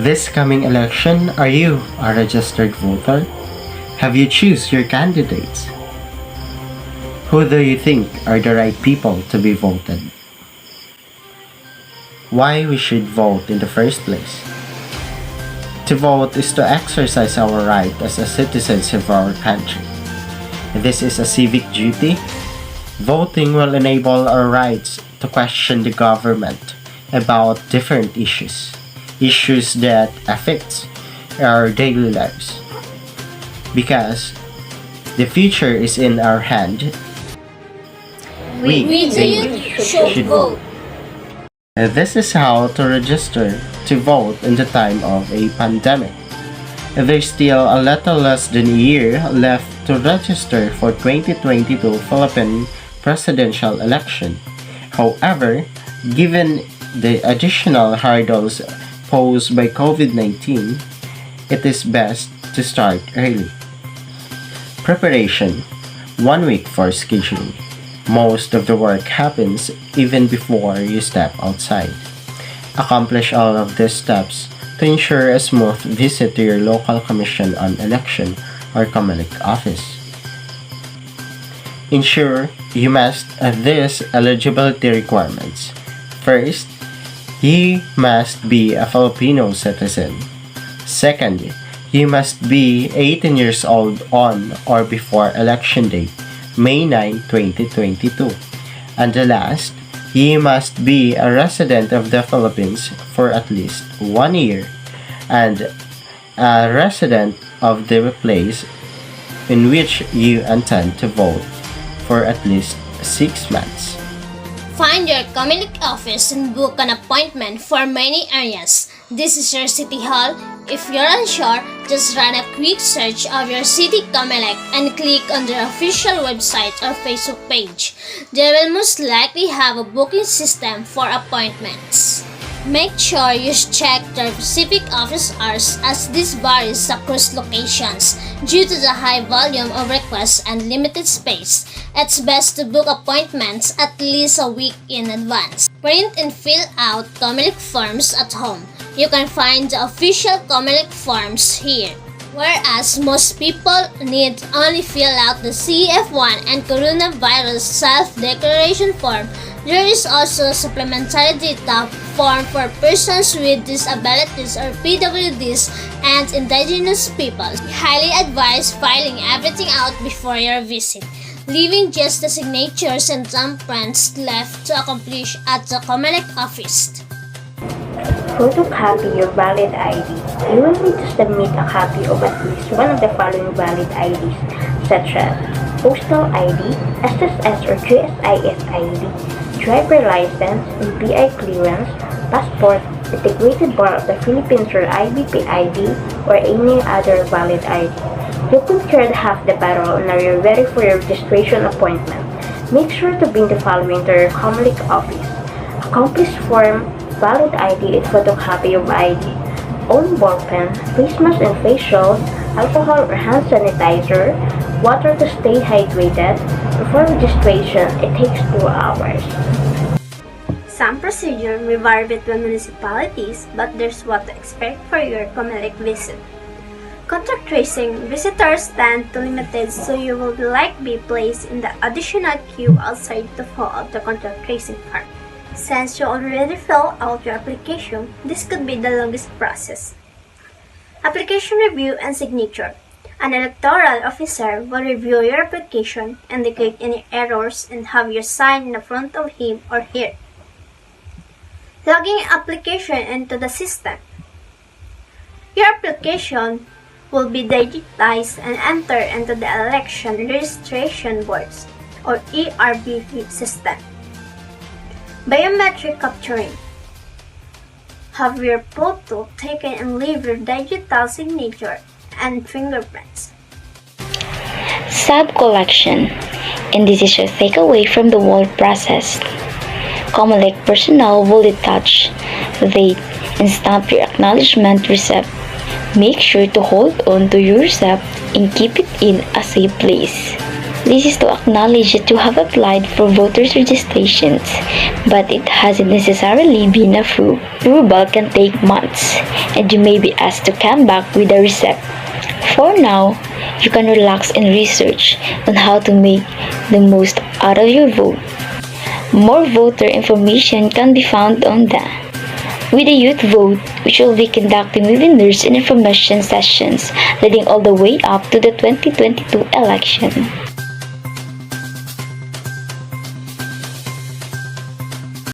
This coming election, are you a registered voter? Have you choose your candidates? Who do you think are the right people to be voted? Why we should vote in the first place? To vote is to exercise our right as a citizens of our country. This is a civic duty. Voting will enable our rights to question the government about different issues that affect our daily lives. Because the future is in our hand, We the youth should vote. This is how to register to vote in the time of a pandemic. There's still a little less than a year left to register for 2022 Philippine presidential election. However, given the additional hurdles posed by COVID-19, it is best to start early. Preparation: 1 week for scheduling. Most of the work happens even before you step outside. Accomplish all of these steps to ensure a smooth visit to your local commission on election or COMELEC office. Ensure you must these eligibility requirements. First, you must be a Filipino citizen. Second, you must be 18 years old on or before election date, May 9, 2022. And the last, you must be a resident of the Philippines for at least 1 year and a resident of the place in which you intend to vote for at least 6 months. Find your COMELEC office and book an appointment for many areas. This is your City Hall. If you're unsure, just run a quick search of your city COMELEC and click on their official website or Facebook page. They will most likely have a booking system for appointments. Make sure you check their specific office hours as this varies across locations due to the high volume of requests and limited space. It's best to book appointments at least a week in advance. Print and fill out COMELEC forms at home. You can find the official COMELEC forms here. Whereas most people need only fill out the CF1 and coronavirus self-declaration form, there is also a supplementary data form for persons with disabilities or PWDs and indigenous people. Highly advise filing everything out before your visit, leaving just the signatures and thumbprints left to accomplish at the COMELEC office. Photocopy your valid ID. You will need to submit a copy of at least one of the following valid IDs, such as Postal ID, SSS or GSIS ID, driver license, NPI clearance, passport, integrated bar of the Philippines or IBP ID, or any other valid ID. You should have the parole and are you ready for your registration appointment. Make sure to bring the following to your COMELEC office: accomplice form, valid ID and photocopy of ID, own ballpen, face mask and face shield, alcohol or hand sanitizer, water to stay hydrated. Before registration, it takes 2 hours. Some procedure may vary between municipalities, but there's what to expect for your COMELEC visit. Contact tracing, visitors stand to limited, so you will likely be placed in the additional queue outside to fill out the contact tracing form. Since you already filled out your application, this could be the longest process. Application review and signature. An electoral officer will review your application, indicate any errors, and have your sign in the front of him or her. Logging application into the system. Your application will be digitized and entered into the Election Registration Boards or ERB system. Biometric capturing. Have your photo taken and leave your digital signature and fingerprints. Sub-collection. And this is your takeaway from the whole process. COMELEC personnel will detach, date, and stamp your acknowledgement receipt. Make sure to hold on to your receipt and keep it in a safe place. This is to acknowledge that you have applied for voters' registrations, but it hasn't necessarily been approved. Approval can take months, and you may be asked to come back with a receipt. For now, you can relax and research on how to make the most out of your vote. More voter information can be found on the With the Youth Vote, which will be conducting webinars and information sessions leading all the way up to the 2022 election.